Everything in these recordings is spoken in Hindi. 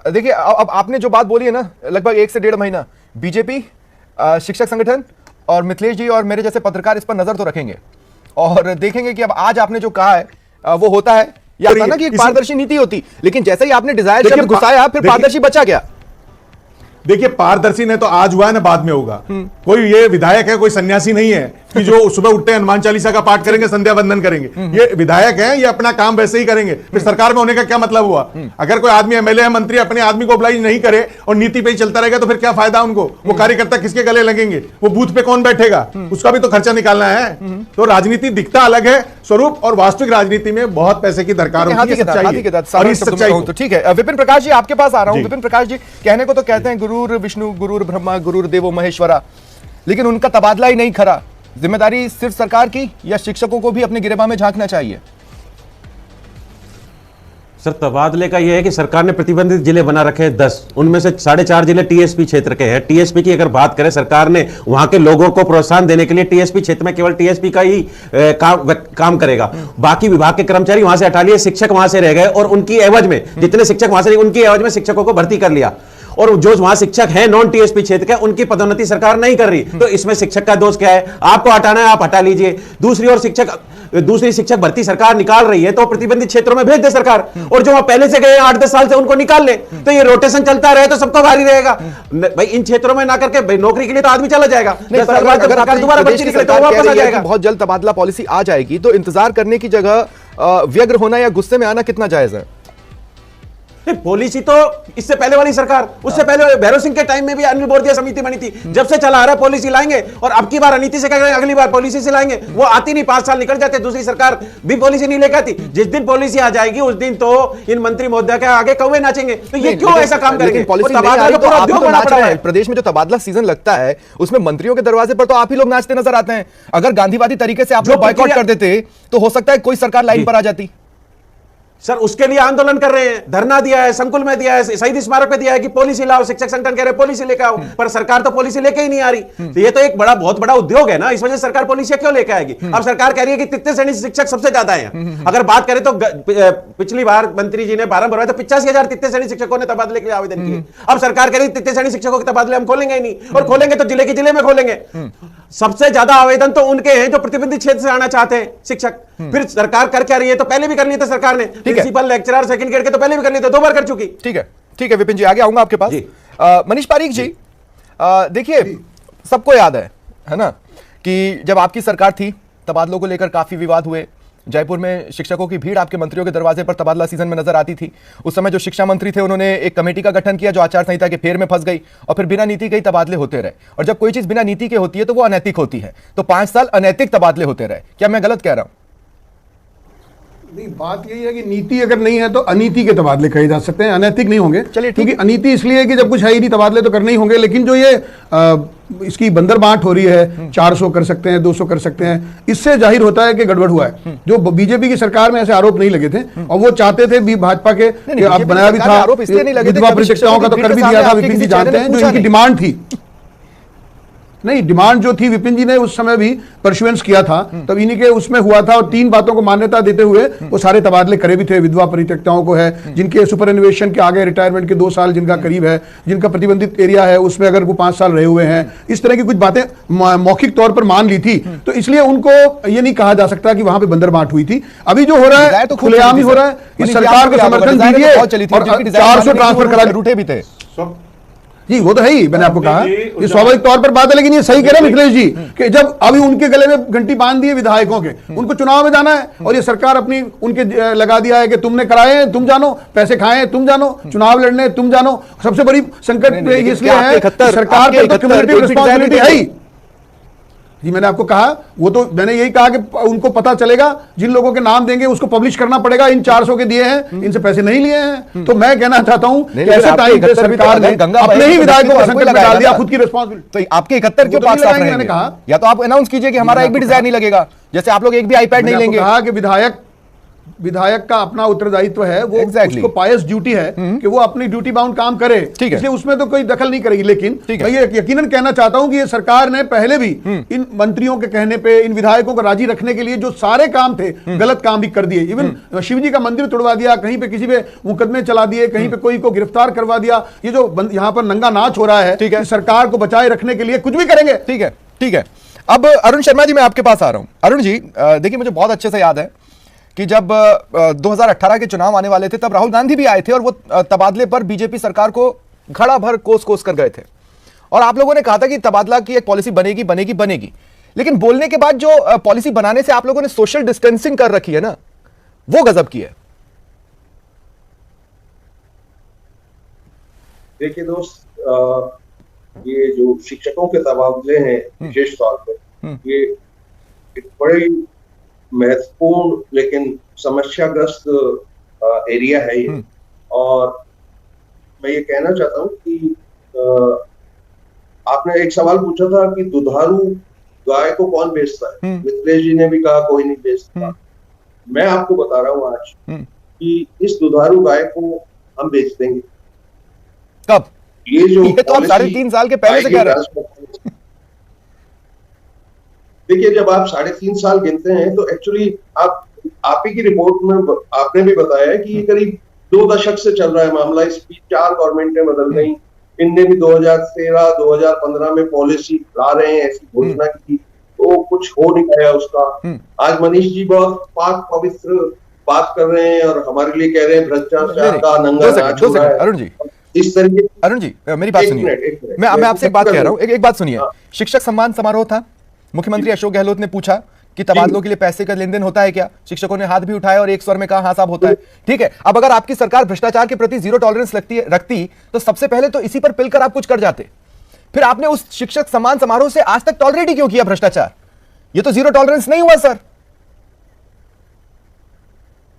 देखिए अब आपने जो बात बोली है ना, लगभग 1 से 1.5 महीना बीजेपी, शिक्षक संगठन और मिथिलेश जी और मेरे जैसे पत्रकार इस पर नजर तो रखेंगे और देखेंगे कि अब आज आपने जो कहा है वो होता है या था ना कि एक पारदर्शी नीति होती, लेकिन जैसे ही आपने डिजायर शब्द घुसाया फिर पारदर्शी बचा गया। देखिए, पारदर्शी ने तो आज हुआ है ना, बाद में होगा। कोई ये विधायक है, कोई सन्यासी नहीं है कि जो सुबह उठते हैं हनुमान चालीसा का पाठ करेंगे, संध्या वंदन करेंगे। ये विधायक हैं, ये अपना काम वैसे ही करेंगे। फिर सरकार में होने का क्या मतलब हुआ? अगर कोई आदमी एमएलए है, मंत्री अपने आदमी को ऑब्लाइज नहीं करे और नीति पे ही चलता रहेगा तो फिर क्या फायदा उनको? वो कार्यकर्ता किसके गले लगेंगे? वो बूथ पे कौन बैठेगा? उसका भी तो खर्चा निकालना है। तो राजनीति दिखता अलग है स्वरूप, और वास्तविक राजनीति में बहुत पैसे की दरकार होती है। ठीक है, विपिन प्रकाश जी आपके पास आ रहा हूं। विपिन प्रकाश जी, कहने को तो कहते हैं गुरुर विष्णु गुरुर ब्रह्मा गुरुर देवो महेश्वरा, लेकिन उनका तबादला ही नहीं खरा। जिम्मेदारी सिर्फ सरकार की या शिक्षकों को भी अपने गिरेबान में झांकना चाहिए? सर, तबादले का यह है कि सरकार ने प्रतिबंधित जिले बना रखे हैं 10, उनमें से 4.5 जिले टीएसपी क्षेत्र के हैं। टीएसपी की अगर बात करें, सरकार ने वहां के लोगों को प्रोत्साहन देने के लिए टीएसपी क्षेत्र में केवल टीएसपी का ही काम करेगा। बाकी विभाग के कर्मचारी वहां से हटा लिए, शिक्षक वहां से रह गए और उनकी एवज में जितने शिक्षक वहां से, उनकी एवज में शिक्षकों को भर्ती कर लिया। और जो वहां शिक्षक हैं नॉन टीएसपी क्षेत्र के, उनकी पदोन्नति सरकार नहीं कर रही। तो इसमें शिक्षक का दोष क्या है? आपको हटाना है, आप हटा लीजिए। दूसरी ओर दूसरी शिक्षक भर्ती सरकार निकाल रही है तो प्रतिबंधित क्षेत्रों में भेज दे सरकार, और जो वहां पहले से गए 8-10 साल से उनको निकाल ले। तो ये रोटेशन चलता रहे तो सबको भारी रहेगा भाई। इन क्षेत्रों में ना करके नौकरी के लिए तो आदमी चला जाएगा, दोबारा भर्ती निकले तो वापस आ जाएगा। बहुत जल्द तबादला पॉलिसी आ जाएगी, तो इंतजार करने की जगह व्यग्र होना या गुस्से में आना कितना जायज है? पॉलिसी तो इससे पहले वाली सरकार, उससे पहले भैरव सिंह के टाइम में भी अनिल बोरदिया समिति बनी थी। जब से चला आ रहा है पॉलिसी लाएंगे, और अब की बार अनीति से कह रहे हैं अगली बार पॉलिसी से लाएंगे। वो आती नहीं, 5 साल निकल जाते, दूसरी सरकार भी पॉलिसी नहीं लेकर आती। जिस दिन पॉलिसी आ जाएगी उस दिन तो इन मंत्री महोदय के आगे कौवे नाचेंगे। तो ये क्यों ऐसा काम करेंगे? प्रदेश में जो तबादला सीजन लगता है उसमें मंत्रियों के दरवाजे पर तो आप ही लोग नाचते नजर आते हैं। अगर गांधीवादी तरीके से आप लोग बॉयकॉट कर देते तो हो सकता है कोई सरकार लाइन पर आ जाती। सर, उसके लिए आंदोलन कर रहे हैं, धरना दिया है, संकुल में दिया है, शहीद स्मारक पे दिया है कि पॉलिसी लाओ। शिक्षक संगठन कह रहे हैं पॉलिसी लेकर आओ, पर सरकार तो पॉलिसी लेके ही नहीं आ रही। तो ये तो एक बहुत बड़ा उद्योग है ना, इस वजह से सरकार पॉलिसी क्यों लेकर आएगी? अब सरकार कह रही है कि तृतीय श्रेणी शिक्षक सबसे ज्यादा है। अगर बात करें तो पिछली बार मंत्री जी ने 12 भरवाए तो 85,000 तृतीय श्रेणी शिक्षकों ने तबादले के लिए आवेदन किए। अब सरकार कह रही है तृतीय श्रेणी शिक्षकों के तबादले हम खोलेंगे ही नहीं, और खोलेंगे तो जिले के जिले में खोलेंगे। सबसे ज्यादा आवेदन तो उनके हैं जो प्रतिबंधित क्षेत्र से आना चाहते हैं शिक्षक। फिर सरकार कर क्या रही है? तो पहले भी कर लिए थे सरकार ने, प्रिंसिपल, लेक्चरर, सेकंड ग्रेड के तो पहले भी कर लिए थे, 2 बार कर चुकी। ठीक है विपिन जी, आगे आऊंगा आपके पास। मनीष पारीक जी, देखिए सबको याद है ना कि जब आपकी सरकार थी तबादलों को लेकर काफी विवाद हुए। जयपुर में शिक्षकों की भीड़ आपके मंत्रियों के दरवाजे पर तबादला सीजन में नजर आती थी। उस समय जो शिक्षा मंत्री थे उन्होंने एक कमेटी का गठन किया जो आचार संहिता के फेर में फंस गई, और फिर बिना नीति के ही तबादले होते रहे। और जब कोई चीज बिना नीति के होती है तो वो अनैतिक होती है। तो 5 साल अनैतिक तबादले होते रहे। क्या मैं गलत कह रहा हूं? नहीं, बात यही है कि नीति अगर नहीं है तो अनीति के तबादले कहे जा सकते हैं, अनैतिक नहीं होंगे। चलिए, क्योंकि अनीति इसलिए है कि जब कुछ है ही नहीं, तबादले तो करने ही होंगे। लेकिन जो ये इसकी बंदरबांट हो रही है, 400 कर सकते हैं, 200 कर सकते हैं, इससे जाहिर होता है कि गड़बड़ हुआ है। जो बीजेपी की सरकार में ऐसे आरोप नहीं लगे थे, और वो चाहते थे भी भाजपा के, अब बनाया भी था, विधवा परित्यक्ताओं का तो कर भी दिया था। विपिन जी जानते हैं जो इनकी डिमांड थी। नहीं, डिमांड जो थी विपिन जी ने उस समय भी परसुएंस किया था, तब इन्हीं के उसमें हुआ था, और 3 बातों को मान्यता देते हुए वो सारे तबादले करे भी थे। विधवा परित्यक्ताओं को है, जिनके सुपर एनुवेशन के आगे रिटायरमेंट के 2 साल जिनका करीब है, जिनका प्रतिबंधित एरिया है उसमें अगर वो 5 साल रहे हुए हैं, इस तरह की कुछ बातें मौखिक तौर पर मान ली थी। तो इसलिए उनको ये नहीं कहा जा सकता कि वहां पर बंदरबांट हुई थी। अभी जो हो रहा है तो खुलेआम ही हो रहा है। इस सरकार को समर्थन दीजिए, और 400 ट्रांसफर करा रूठे भी थे जी, वो तो है ही। मैंने आपको कहा ये स्वाभाविक तौर पर बात है, लेकिन ये सही कह रहे हैं मिथिलेश जी कि जब अभी उनके गले में घंटी बांध दी है विधायकों के, उनको चुनाव में जाना है, और ये सरकार अपनी उनके लगा दिया है कि तुमने कराए हैं तुम जानो, पैसे खाए हैं तुम जानो, चुनाव लड़ने तुम जानो। सबसे बड़ी संकट इसलिए है सरकार पे तो क्यूमुलेटिव रिस्पांसिबिलिटी है ही। जी, मैंने आपको कहा, वो तो मैंने यही कहा कि उनको पता चलेगा, जिन लोगों के नाम देंगे उसको पब्लिश करना पड़ेगा। इन 400 के दिए हैं, इनसे पैसे नहीं लिए हैं। तो मैं कहना चाहता हूं ऐसे टाइम पे सरकार ने अपने ही विधायकों को संकट में डाल दिया, खुद की रिस्पांसिबिलिटी। तो आपके 71 क्यों पास साफ मैंने कहा, या तो आप अनाउंस कीजिए कि हमारा एक भी डिजाइन नहीं लगेगा, जैसे आप लोग एक भी आईपैड नहीं लेंगे। कहा कि विधायक विधायक का अपना उत्तरदायित्व है, वो उसको पायस ड्यूटी है कि वो अपनी ड्यूटी बाउंड काम करे, इसलिए उसमें तो कोई दखल नहीं करेगी। लेकिन मैं ये यकीनन कहना चाहता हूं कि ये सरकार ने पहले भी इन मंत्रियों के कहने पे, इन विधायकों को राजी रखने के लिए जो सारे काम थे, गलत काम भी कर दिए। इवन शिवजी का मंदिर तोड़वा दिया, कहीं पे किसी पे मुकदमे चला दिए, कहीं पे कोई को गिरफ्तार करवा दिया। ये जो यहाँ पर नंगा नाच हो रहा है, सरकार को बचाए रखने के लिए कुछ भी करेंगे। ठीक है। अब अरुण शर्मा जी, मैं आपके पास आ रहा हूं। अरुण जी, देखिए, मुझे बहुत अच्छे से याद है कि जब 2018 के चुनाव आने वाले थे, तब राहुल गांधी भी आए थे और वो तबादले पर बीजेपी सरकार को घड़ा भर कोस कर गए थे, और आप लोगों ने कहा था कि तबादला की एक पॉलिसी बनेगी। लेकिन बोलने के बाद जो पॉलिसी बनाने से आप लोगों ने सोशल डिस्टेंसिंग कर रखी है ना, वो गजब की है। देखिए दोस्त, ये जो शिक्षकों के तबादले हैं विशेष तौर पर, ये एक बड़ी महत्वपूर्ण लेकिन समस्याग्रस्त एरिया है ये। और मैं ये कहना चाहता हूँ कि आपने एक सवाल पूछा था कि दुधारू गाय को कौन बेचता है। मिथिलेश जी ने भी कहा कोई नहीं बेचता। मैं आपको बता रहा हूँ आज कि इस दुधारू गाय को हम बेच देंगे। कब? ये तो आप 3.5 साल के पहले से कह रहे हैं। देखिए, जब आप 3.5 साल गिनते हैं तो एक्चुअली आप ही की रिपोर्ट में आपने भी बताया है कि ये करीब 2 दशक से चल रहा है मामला। इस बीच 4 गवर्नमेंटें बदल गई। इनने भी 2013, 2015 में पॉलिसी ला रहे हैं, ऐसी घोषणा की, तो कुछ हो नहीं पाया उसका। आज मनीष जी बहुत पाक पवित्र बात कर रहे हैं और हमारे लिए कह रहे हैं भ्रष्टाचार का नंगा नाच हो रहा है। अरुण जी, इस तरीके। अरुण जी, मेरी बात सुनिए। मैं आपसे एक बात कह रहा हूँ, एक बात सुनिए। शिक्षक सम्मान समारोह था, मुख्यमंत्री अशोक गहलोत ने पूछा कि तबादलों के लिए पैसे का लेन देन होता है क्या? शिक्षकों ने हाथ भी उठाया और एक स्वर में कहा हाँ साहब होता है। ठीक है, अब अगर आपकी सरकार भ्रष्टाचार के प्रति 0 टॉलरेंस रखती तो सबसे पहले तो इसी पर पिलकर आप कुछ कर जाते। फिर आपने उस शिक्षक सम्मान समारोह से आज तक टॉलरेट ही क्यों किया भ्रष्टाचार? ये तो 0 टॉलरेंस नहीं हुआ सर।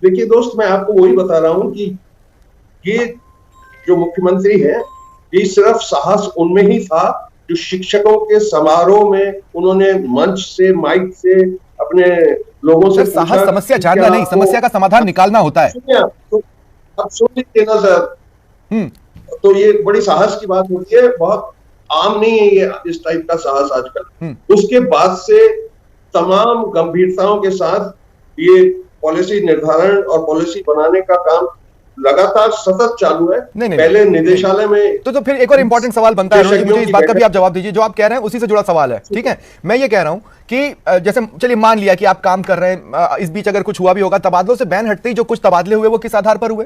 देखिए दोस्त, मैं आपको वही बता रहा हूं कि ये जो मुख्यमंत्री है, ये सिर्फ साहस उनमें ही था जो शिक्षकों के समारोह में उन्होंने मंच से, माइक से अपने लोगों से साहस समस्या जानना नहीं, समस्या का समाधान निकालना होता है। तो अब सुन लीजिए ना सर, तो ये बड़ी साहस की बात होती है, बहुत आम नहीं है ये इस टाइप का साहस आजकल। उसके बाद से तमाम गंभीरताओं के साथ ये पॉलिसी निर्धारण और पॉलिसी बनाने का काम लगातार सतत चालू है। नहीं, पहले निदेशालय में तो फिर एक और इंपॉर्टेंट सवाल बनता है, मुझे इस बात का भी आप जवाब दीजिए। जो आप कह रहे हैं उसी से जुड़ा सवाल है, ठीक है? मैं ये कह रहा हूं कि जैसे चलिए मान लिया कि आप काम कर रहे हैं, इस बीच अगर कुछ हुआ भी होगा, तबादलों से बैन हटते ही जो कुछ तबादले हुए वो किस आधार पर हुए?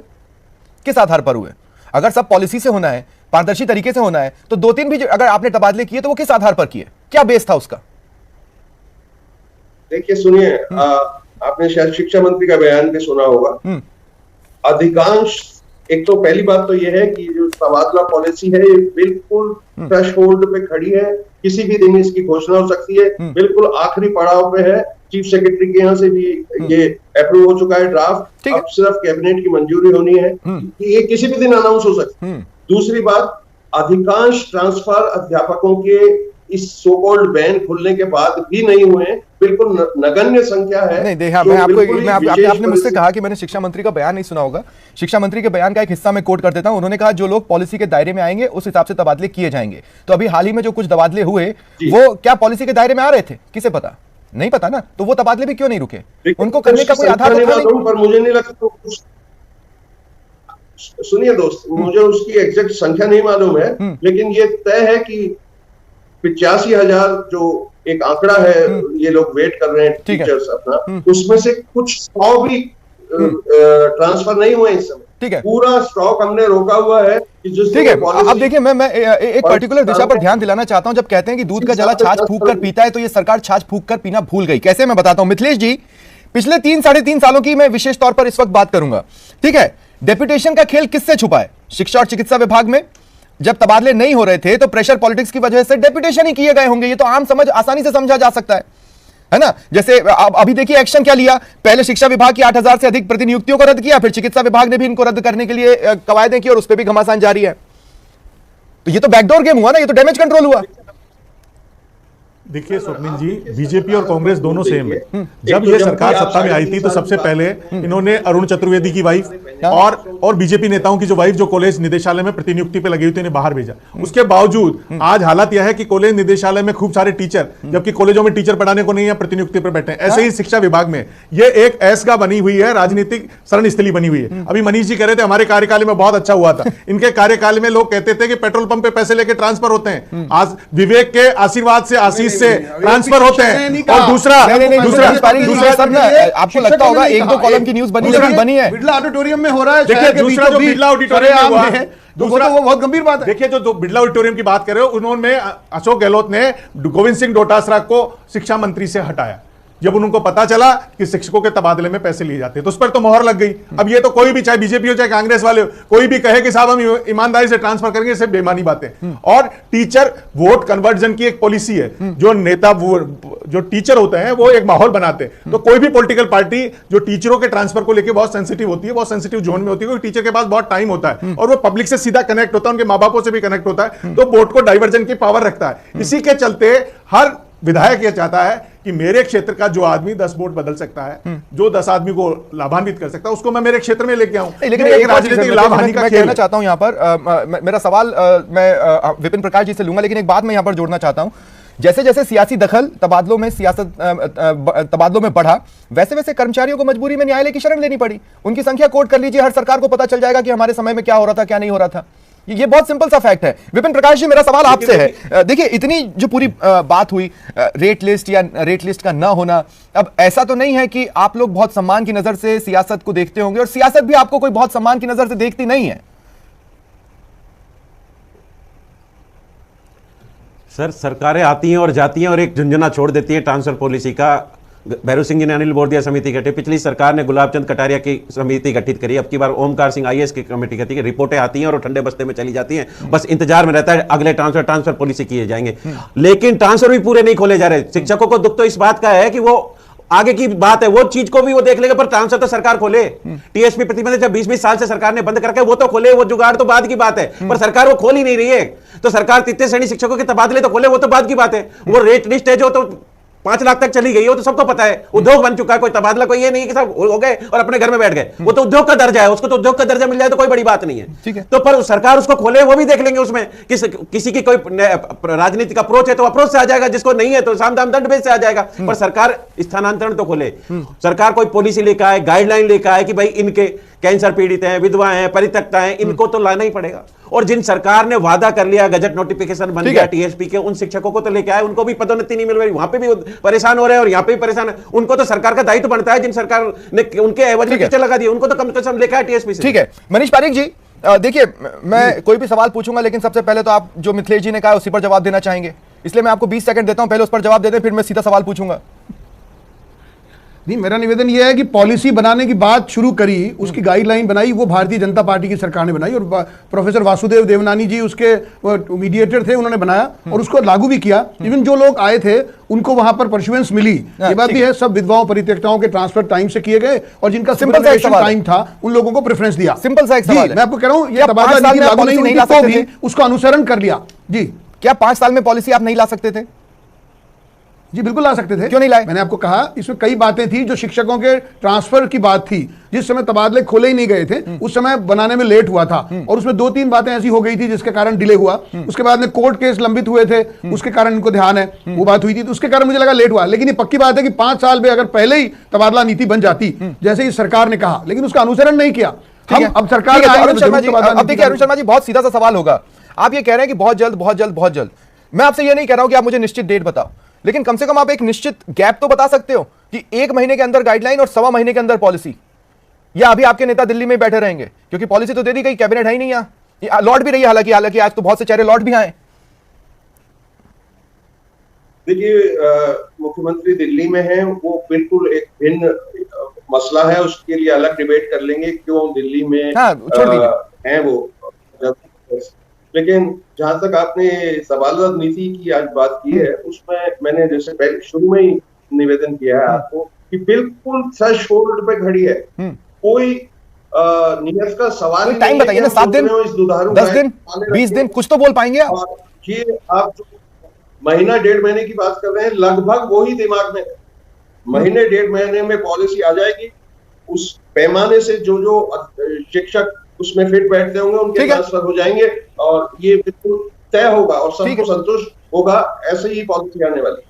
किस आधार पर हुए? अगर सब पॉलिसी से होना है, पारदर्शी तरीके से होना है, तो 2-3 भी अगर आपने तबादले किए तो वो किस आधार पर किए? क्या बेस था उसका? देखिए सुनिए, आपने शायद शिक्षा मंत्री का बयान भी सुना होगा। अधिकांश, एक तो पहली बात तो यह है कि जो तबादला पॉलिसी है ये बिल्कुल थ्रेशहोल्ड पे खड़ी है, किसी भी दिन इसकी घोषणा हो सकती है। बिल्कुल आखिरी पड़ाव पे है, चीफ सेक्रेटरी के यहाँ से भी ये अप्रूव हो चुका है ड्राफ्ट, अब सिर्फ कैबिनेट की मंजूरी होनी है, ये किसी भी दिन अनाउंस हो सकती है। दूसरी बात, अधिकांश ट्रांसफर अध्यापकों के इस सो कॉल्ड बैन खुलने के बाद भी नहीं हुए, बिल्कुल नगण्य संख्या है। नहीं देखा, आपने मुझसे कहा कि मैंने शिक्षा मंत्री का बयान नहीं सुना होगा। शिक्षा मंत्री के बयान का एक हिस्सा मैं कोट कर देता हूं। उन्होंने कहा जो लोग पॉलिसी के दायरे में आएंगे उस हिसाब से तबादले किए जाएंगे। तो अभी हाल ही में जो कुछ तबादले हुए वो क्या पॉलिसी के दायरे में आ रहे थे? किसे पता? नहीं पता ना, तो वो तबादले भी क्यों नहीं रुके? उनको करने का कोई आधार नहीं। पर मुझे नहीं लगता, सुनिए दोस्त, मुझे उसकी एग्जैक्ट संख्या नहीं मालूम है, लेकिन ये तय है कि 85,000 जो एक आंकड़ा है, ये लोग वेट कर रहे हैं टीचर्स अपना, उसमें से कुछ 100 भी ट्रांसफर नहीं हुए इस समय। ठीक है, पूरा स्टॉक हमने रोका हुआ है कि जिस ठीक है। अब देखिए, मैं एक पर्टिकुलर दिशा पर ध्यान दिलाना चाहता हूं। जब कहते हैं कि दूध का जला छाछ फूंक कर पीता है, तो ये सरकार छाछ फूंक कर पीना भूल गई। कैसे, मैं बताता हूं। मिथिलेश जी, पिछले 3-3.5 सालों की मैं विशेष तौर पर इस वक्त बात करूंगा, ठीक है? डेप्यूटेशन का खेल किससे छुपा है? शिक्षा और चिकित्सा विभाग में जब तबादले नहीं हो रहे थे तो प्रेशर पॉलिटिक्स की वजह से डेप्यूटेशन ही किए गए होंगे। ये तो आसानी से समझा जा सकता है ना? जैसे अभी देखिए एक्शन क्या लिया। पहले शिक्षा विभाग की 8,000 से अधिक प्रतिनियुक्तियों को रद्द किया, फिर चिकित्सा विभाग ने भी इनको रद्द करने के लिए कवायदें की और उस पर भी घमासान जारी है। तो ये तो बैकडोर गेम हुआ ना, ये तो डैमेज कंट्रोल हुआ। देखिए स्वप्निल जी, बीजेपी और कांग्रेस दोनों सेम है। जब ये सरकार सत्ता में आई थी तो सबसे पहले इन्होंने अरुण चतुर्वेदी की वाइफ और बीजेपी नेताओं की जो वाइफ जो कॉलेज निदेशालय में प्रतिनियुक्ति पे लगी हुई थी इन्हें बाहर भेजा। उसके बावजूद आज हालत यह है कि कॉलेज निदेशालय में खूब सारे टीचर, जबकि कॉलेजों में टीचर पढ़ाने को नहीं है, प्रतिनियुक्ति पर बैठे हैं। ऐसे ही शिक्षा विभाग में ये एक ऐसगा बनी हुई है, राजनीतिक शरणस्थली बनी हुई है। अभी मनीष जी कह रहे थे हमारे कार्यकाल में बहुत अच्छा हुआ था। इनके कार्यकाल में लोग कहते थे कि पेट्रोल पंप पे पैसे लेके ट्रांसफर होते हैं, आज विवेक के आशीर्वाद से, आशीष से ट्रांसफर होते हैं। और दूसरा आपको लगता होगा एक दो कॉलम की न्यूज बनी है, बिरला ऑडिटोरियम में हो रहा है। देखिए दूसरा जो बिरला ऑडिटोरियम में हुआ है, दूसरा वो बहुत गंभीर बात है। देखिए जो बिरला ऑडिटोरियम की बात कर रहे हो, उन्होंने अशोक गहलोत ने गोविंद सिंह डोटासरा को शिक्षा मंत्री से हटाया जब उनको पता चला कि शिक्षकों के तबादले में पैसे लिए जाते हैं, तो उस पर तो मोहर लग गई। अब ये तो कोई भी, चाहे बीजेपी हो चाहे कांग्रेस वाले हो, कोई भी कहे कि साहब हम ईमानदारी से ट्रांसफर करेंगे, सिर्फ बेईमानी बातें। और टीचर वोट कन्वर्जन की एक पॉलिसी है, जो नेता जो टीचर होते हैं वो एक माहौल बनाते हैं। तो कोई भी पॉलिटिकल पार्टी जो टीचरों के ट्रांसफर को लेकर बहुत सेंसिटिव होती है, बहुत सेंसिटिव जोन में होती है, क्योंकि टीचर के पास बहुत टाइम होता है और वो पब्लिक से सीधा कनेक्ट होता है, उनके माँ बापों से भी कनेक्ट होता है, तो वोट को डाइवर्जन की पावर रखता है। इसी के चलते हर विधायक यह चाहता है कि मेरे क्षेत्र का जो आदमी 10 वोट बदल सकता है, जो 10 आदमी को लाभान्वित कर सकता है, उसको मैं मेरे क्षेत्र में लेके आऊं। लेकिन एक राजनीतिक लाभ हानि का खेल कहना चाहता हूं यहां पर। मेरा सवाल मैं विपिन प्रकाश जी से लूंगा, लेकिन एक बात मैं यहां पर जोड़ना चाहता हूं। जैसे जैसे सियासी दखल तबादलों में बढ़ा, वैसे वैसे कर्मचारियों को मजबूरी में न्यायालय की शरण लेनी पड़ी। उनकी संख्या कोट कर लीजिए, हर सरकार को पता चल जाएगा कि हमारे समय में क्या हो रहा था, क्या नहीं हो रहा था। ये बहुत सिंपल सा फैक्ट है। विपिन प्रकाश जी, मेरा सवाल आपसे है, देखिए इतनी जो पूरी बात हुई रेट लिस्ट या रेट लिस्ट का ना होना, अब ऐसा तो नहीं है कि आप लोग बहुत सम्मान की नजर से सियासत को देखते होंगे, और सियासत भी आपको कोई बहुत सम्मान की नजर से देखती नहीं है। सर, सरकारें आती हैं और जाती हैं और एक झुंझुना छोड़ देती है ट्रांसफर पॉलिसी का। भैरव सिंह जी ने अनिल बोरदिया समिति गठित, पिछली सरकार ने गुलाब चंद कटारिया की समिति गठित करी, अब की बार ओमकार सिंह आईएएस की कमेटी गठित की। रिपोर्टें आती हैं और ठंडे बस्ते में चली जाती हैं, बस इंतजार में रहता है अगले ट्रांसफर पॉलिसी किए जाएंगे। लेकिन ट्रांसफर भी पूरे नहीं खोले जा रहे। शिक्षकों को दुख तो इस बात का है कि वो आगे की बात है, वो चीज को भी वो देख लेगा, पर ट्रांसफर तो सरकार खोले। टीएसपी प्रतिबंध जब 20-20 साल से सरकार ने बंद करके वो तो खोले, वो जुगाड़ तो बाद की बात है, पर सरकार वो खोल ही नहीं रही है। तो सरकार तृतीय श्रेणी शिक्षकों के तबादले तो खोले, वो तो बाद की बात है। वो रेट लिस्ट है जो तो 5 लाख तक चली गई है, वो तो सबको पता है। उद्योग बन चुका है, कोई तबादला कोई ये नहीं कि सब हो गए और अपने घर में बैठ गए। वो तो उद्योग का दर्जा है, उसको तो उद्योग का दर्जा मिल जाए तो कोई बड़ी बात नहीं है। ठीक है, तो पर सरकार उसको खोले, वो भी देख लेंगे उसमें किसी की कोई राजनीतिक अप्रोच है तो अप्रोच से आ जाएगा, जिसको नहीं है तो साम दाम दंड बेस से आ जाएगा। पर सरकार स्थानांतरण तो खोले, सरकार कोई पॉलिसी लेकर आए, गाइडलाइन लेकर आए कि भाई इनके कैंसर पीड़ित हैं, विधवा हैं, परित्यक्ता हैं, इनको तो लाना ही पड़ेगा। और जिन सरकार ने वादा कर लिया, गजट नोटिफिकेशन बन गया टीएसपी के, उन शिक्षकों को तो लेके आए, उनको भी पदोन्नति नहीं मिल रही, वहां पे भी परेशान हो रहे हैं और यहाँ पे भी परेशान है। उनको तो सरकार का दायित्व बनता है, जिन सरकार ने उनके एवज में टीचर लगा दिए, उनको तो कम से कम लेके आए टीएसपी से। ठीक है मनीष पारीक जी, देखिए मैं कोई भी सवाल पूछूंगा, लेकिन सबसे पहले तो आप जो मिथिलेश जी ने कहा उसी पर जवाब देना चाहेंगे, इसलिए मैं आपको 20 सेकंड देता हूं, पहले उस पर जवाब दे दें, फिर मैं सीधा सवाल पूछूंगा। नहीं, मेरा निवेदन यह है कि पॉलिसी बनाने की बात शुरू करी, उसकी गाइडलाइन बनाई वो भारतीय जनता पार्टी की सरकार ने बनाई, और प्रोफेसर वासुदेव देवनानी जी उसके मीडिएटर थे, उन्होंने बनाया और उसको लागू भी किया। इवन जो लोग आए थे उनको वहां पर परसुवेंस मिली, ये बात भी है। सब विधवाओं परित्यक्ताओं के ट्रांसफर टाइम से किए गए, और जिनका सिंपल टाइम था उन लोगों को प्रेफरेंस दिया। सिंपल सा एक सवाल है, मैं आपको कह रहा हूं, ये तबादला नीति लागू नहीं हुई तो भी उसको अनुसरण कर लिया। जी, क्या 5 साल में पॉलिसी आप नहीं ला सकते थे? जी बिल्कुल ला सकते थे, क्यों नहीं लाए? मैंने आपको कहा इसमें कई बातें थी। जो शिक्षकों के ट्रांसफर की बात थी, जिस समय तबादले खोले ही नहीं गए थे, उस समय बनाने में लेट हुआ था, और उसमें 2-3 बातें ऐसी हो गई थी जिसके कारण डिले हुआ। उसके बाद में कोर्ट केस लंबित हुए थे, उसके कारण इनको ध्यान है, वो बात हुई थी, तो उसके कारण मुझे लगा लेट हुआ। लेकिन ये पक्की बात है कि 5 साल में अगर पहले ही तबादला नीति बन जाती, जैसे ही सरकार ने कहा, लेकिन उसका अनुसरण नहीं किया। अब सरकार अरुण शर्मा जी, बहुत सीधा सा सवाल होगा, आप ये कह रहे हैं कि बहुत जल्द बहुत जल्द बहुत जल्द। मैं आपसे ये नहीं कह रहा हूं कि आप मुझे निश्चित डेट बताओ, लेकिन कम से कम आप एक निश्चित गैप तो बता सकते हो कि 1 महीने के अंदर गाइडलाइन और 1.25 महीने के अंदर पॉलिसी, या अभी आपके नेता दिल्ली में बैठे रहेंगे? क्योंकि पॉलिसी तो दे दी गई, कैबिनेट है ही नहीं, यहाँ लौट भी रही है, हालांकि आज तो बहुत से चेहरे लौट भी आए। देखिए, मुख्यमंत्री दिल्ली में है, वो बिल्कुल एक भिन्न मसला है, उसके लिए अलग डिबेट कर लेंगे क्यों दिल्ली में है वो। लेकिन जहां तक आपने तबादला नीति की आज बात की है, उसमें मैंने जैसे पहले शुरू में ही निवेदन किया है आपको कि बिल्कुल थ्रेशोल्ड पे खड़ी है, कोई नियत का सवाल ही। टाइम बताइए ना, 7 दिन, 10 दिन, 20 दिन, कुछ तो बोल पाएंगे आप? ये आप महीना डेढ़ महीने की बात कर रहे हैं, लगभग वही दिमाग में है। महीने डेढ़ महीने में पॉलिसी आ जाएगी, उस पैमाने से जो जो शिक्षक उसमें फिट बैठते होंगे उनके ट्रांसफर हो जाएंगे और ये बिल्कुल तय होगा और सबको संतुष्ट होगा, ऐसे ही पॉलिसी आने वाली है।